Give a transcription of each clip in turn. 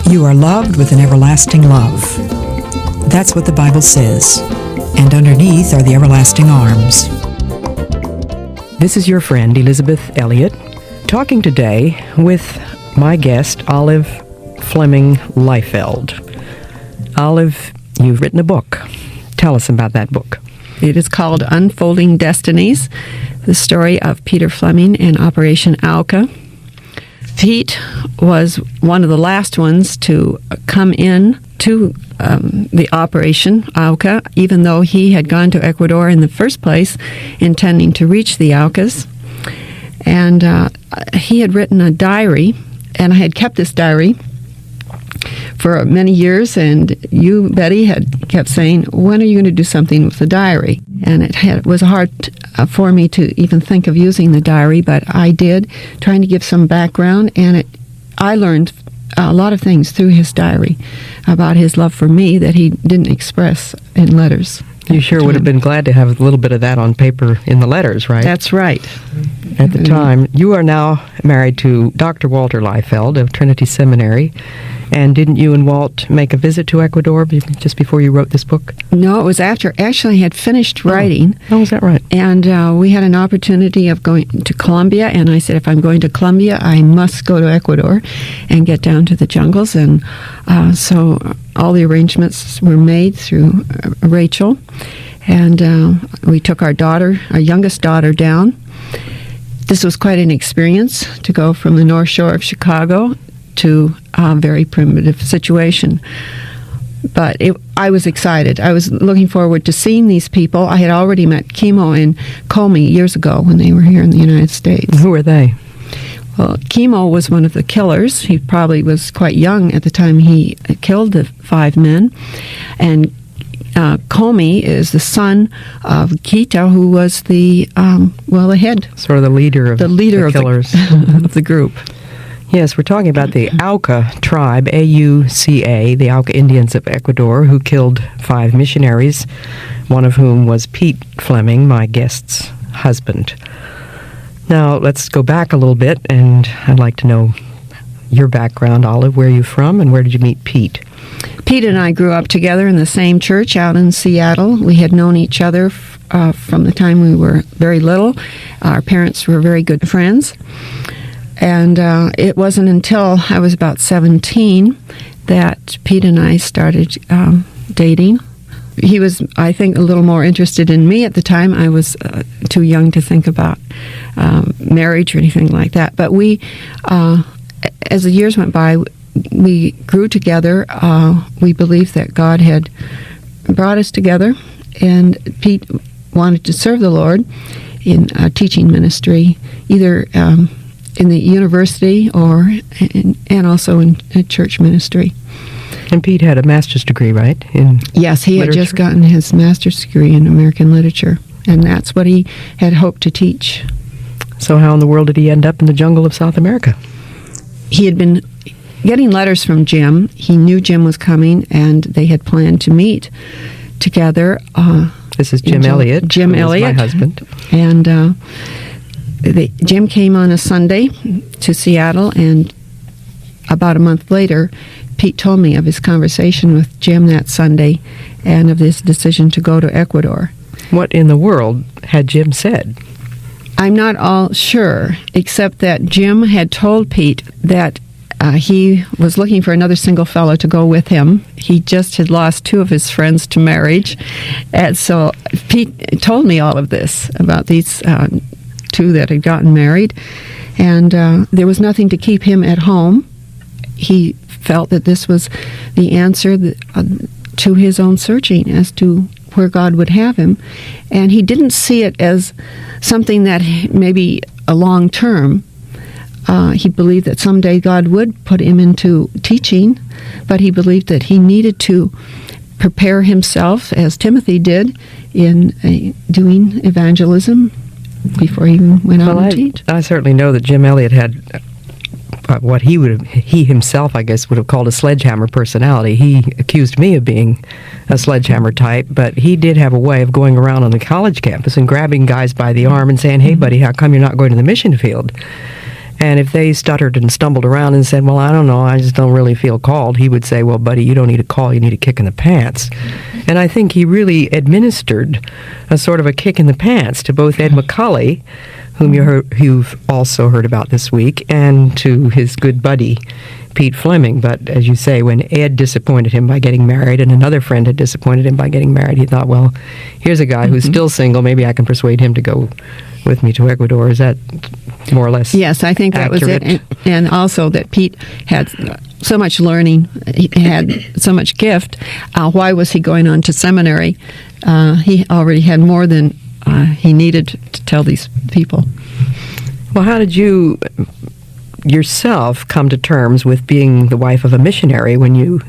You are loved with an everlasting love. That's what the Bible says. And underneath are the everlasting arms. This is your friend, Elisabeth Elliott, talking today with my guest, Olive Fleming Liefeld. Olive, you've written a book. Tell us about that book. It is called Unfolding Destinies, the story of Peter Fleming and Operation Auca. Pete was one of the last ones to come in to the Operation Auca, even though he had gone to Ecuador in the first place, intending to reach the Aucas. And he had written a diary, and I had kept this diary for many years, and you, Betty, had kept saying, when are you going to do something with the diary? And it was hard for me to even think of using the diary, but I did, trying to give some background, and I learned a lot of things through his diary about his love for me that he didn't express in letters. You sure would have been glad to have a little bit of that on paper in the letters, right? That's right. At the time. You are now married to Dr. Walter Liefeld of Trinity Seminary. And didn't you and Walt make a visit to Ecuador just before you wrote this book? No, it was after. Actually, I had finished writing. Oh, is that right? And we had an opportunity of going to Colombia, and I said, if I'm going to Colombia, I must go to Ecuador and get down to the jungles. And so all the arrangements were made through Rachel, and we took our youngest daughter, down. This was quite an experience to go from the North Shore of Chicago to a very primitive situation. But I was excited. I was looking forward to seeing these people. I had already met Kimo and Comey years ago when they were here in the United States. Who were they? Well, Kimo was one of the killers. He probably was quite young at the time he killed the 5 men. And Comey is the son of Kita, who was the head. Sort of the leader of the killers. Of the group. Yes, we're talking about the Auca tribe, A-U-C-A, the Auca Indians of Ecuador, who killed 5 missionaries, one of whom was Pete Fleming, my guest's husband. Now, let's go back a little bit, and I'd like to know your background, Olive. Where are you from, and where did you meet Pete? Pete and I grew up together in the same church out in Seattle. We had known each other from the time we were very little. Our parents were very good friends. And it wasn't until I was about 17 that Pete and I started dating. He was, I think, a little more interested in me at the time. I was too young to think about marriage or anything like that. But we, as the years went by, we grew together. We believed that God had brought us together, and Pete wanted to serve the Lord in teaching ministry, either in the university and also in church ministry. And Pete had a master's degree, right? Yes, he had just gotten his master's degree in American literature, and that's what he had hoped to teach. So how in the world did he end up in the jungle of South America? He had been getting letters from Jim. He knew Jim was coming, and they had planned to meet together. This is Jim Elliott. Jim Elliott, my husband. And Jim came on a Sunday to Seattle, and about a month later, Pete told me of his conversation with Jim that Sunday and of his decision to go to Ecuador. What in the world had Jim said? I'm not all sure, except that Jim had told Pete that he was looking for another single fellow to go with him. He just had lost 2 of his friends to marriage, and so Pete told me all of this about these 2 that had gotten married, and there was nothing to keep him at home. He felt that this was the answer to his own searching as to where God would have him, and he didn't see it as something that maybe a long term. He believed that someday God would put him into teaching, but he believed that he needed to prepare himself, as Timothy did, in doing evangelism before he went out and teach. I certainly know that Jim Elliott had what he himself, I guess, would have called a sledgehammer personality. He accused me of being a sledgehammer type, but he did have a way of going around on the college campus and grabbing guys by the arm and saying, "Hey, buddy, how come you're not going to the mission field?" And if they stuttered and stumbled around and said, well, I don't know, I just don't really feel called, he would say, well, buddy, you don't need a call, you need a kick in the pants. And I think he really administered a sort of a kick in the pants to both Ed McCully, whom you've also heard about this week, and to his good buddy, Pete Fleming. But as you say, when Ed disappointed him by getting married and another friend had disappointed him by getting married, he thought, well, here's a guy who's still single, maybe I can persuade him to go with me to Ecuador. Is that more or less Yes, I think that accurate? was it. And also that Pete had so much learning, he had so much gift. Why was he going on to seminary? He already had more than he needed to tell these people. Well, how did you yourself come to terms with being the wife of a missionary when you,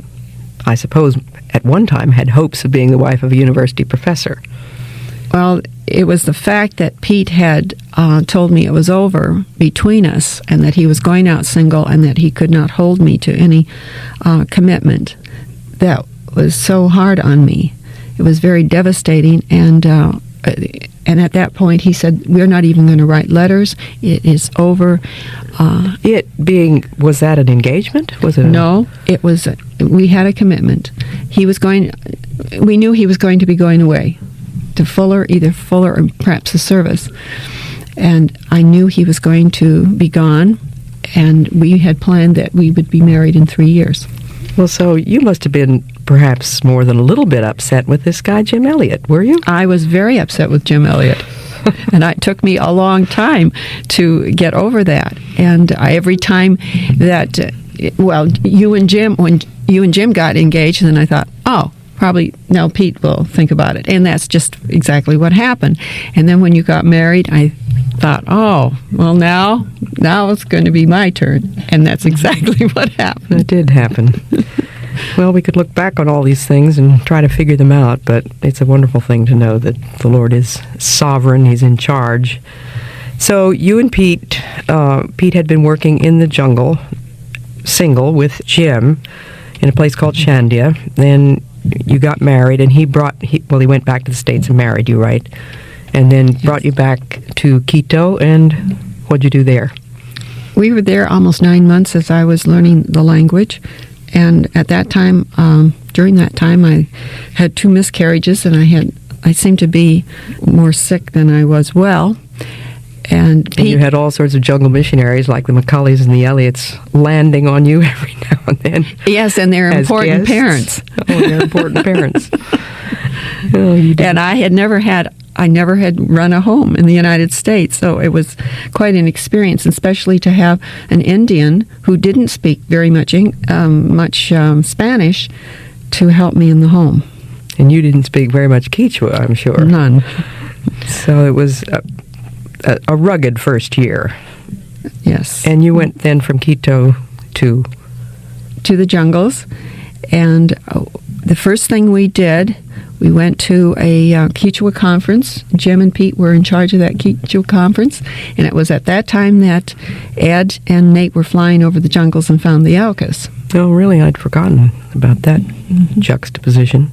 I suppose, at one time had hopes of being the wife of a university professor? Well, it was the fact that Pete had told me it was over between us and that he was going out single and that he could not hold me to any commitment that was so hard on me. It was very devastating, and at that point he said, we're not even going to write letters. It is over. Was that an engagement? Was it? No, it was. We had a commitment. We knew he was going to be going away to either Fuller or perhaps the service. And I knew he was going to be gone, and we had planned that we would be married in 3 years. Well, so you must have been perhaps more than a little bit upset with this guy, Jim Elliott, were you? I was very upset with Jim Elliott. And it took me a long time to get over that. And every time that, when you and Jim got engaged, then I thought, oh, probably now Pete will think about it. And that's just exactly what happened. And then when you got married, I thought, oh, well, now it's going to be my turn. And that's exactly what happened. It did happen. Well, we could look back on all these things and try to figure them out, but it's a wonderful thing to know that the Lord is sovereign, He's in charge. So you and Pete had been working in the jungle, single, with Jim, in a place called Shandia. Then you got married, and he went back to the States and married you, right? And then brought you back to Quito, and what'd you do there? We were there almost 9 months as I was learning the language. And at that time, during that time, I had 2 miscarriages, and I seemed to be more sick than I was well. And Pete, you had all sorts of jungle missionaries like the McCulleys and the Elliots landing on you every now and then. Yes, and they're important parents. Oh, they're important parents. And I never had run a home in the United States, so it was quite an experience, especially to have an Indian who didn't speak very much Spanish to help me in the home. And you didn't speak very much Quechua, I'm sure. None. So it was a rugged first year. Yes. And you went then from Quito to the jungles, and the first thing we did, we went to a Quechua conference. Jim and Pete were in charge of that Quechua conference, and it was at that time that Ed and Nate were flying over the jungles and found the Aucas. Oh, really? I'd forgotten about that juxtaposition.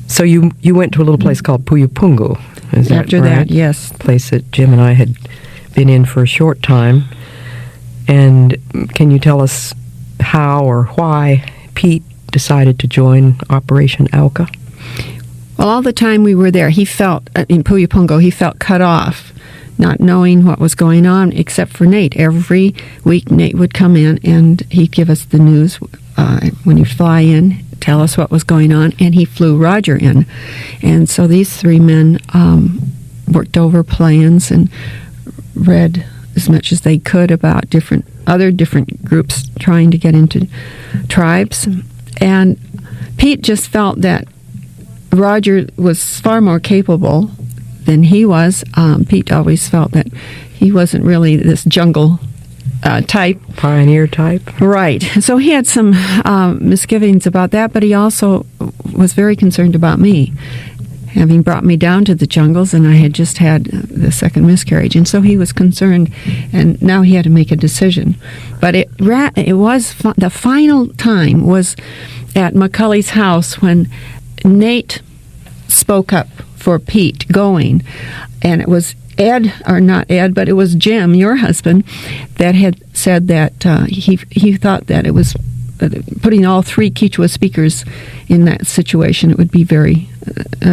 So you went to a little place called Puyapungu. Is that After right? that, yes. A place that Jim and I had been in for a short time. And can you tell us how or why Pete decided to join Operation Auca? Well, all the time we were there, he felt, in Puyapungu, he felt cut off, not knowing what was going on, except for Nate. Every week, Nate would come in, and he'd give us the news when he'd fly in, tell us what was going on, and he flew Roger in. And so these 3 men worked over plans and read as much as they could about different groups trying to get into tribes. And Pete just felt that Roger was far more capable than he was. Pete always felt that he wasn't really this jungle type. Pioneer type? Right. So he had some misgivings about that, but he also was very concerned about me, having brought me down to the jungles, and I had just had the second miscarriage. And so he was concerned, and now he had to make a decision. But it was the final time was at McCully's house when Nate spoke up for Pete going, and it was Ed, or not Ed, but it was Jim, your husband, that had said that he thought that it was putting all 3 Quechua speakers in that situation, it would be very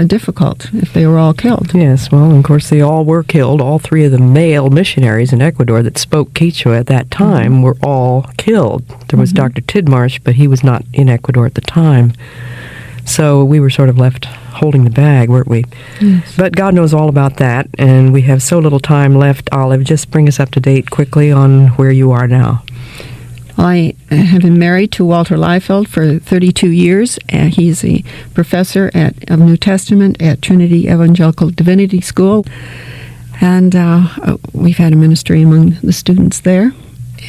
difficult if they were all killed. Yes, well, of course, they all were killed. All 3 of the male missionaries in Ecuador that spoke Quechua at that time were all killed. There was Dr. Tidmarsh, but he was not in Ecuador at the time. So we were sort of left holding the bag, weren't we? Yes. But God knows all about that, and we have so little time left. Olive, just bring us up to date quickly on where you are now. I have been married to Walter Liefeld for 32 years. He's a professor of New Testament at Trinity Evangelical Divinity School. And we've had a ministry among the students there.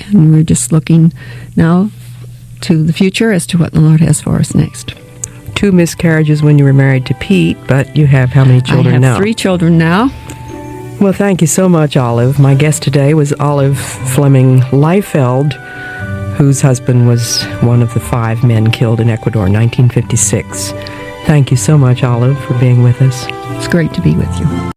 And we're just looking now to the future as to what the Lord has for us next. 2 miscarriages when you were married to Pete, but you have how many children now? I have 3 children now. Well, thank you so much, Olive. My guest today was Olive Fleming Liefeld, whose husband was one of the 5 men killed in Ecuador in 1956. Thank you so much, Olive, for being with us. It's great to be with you.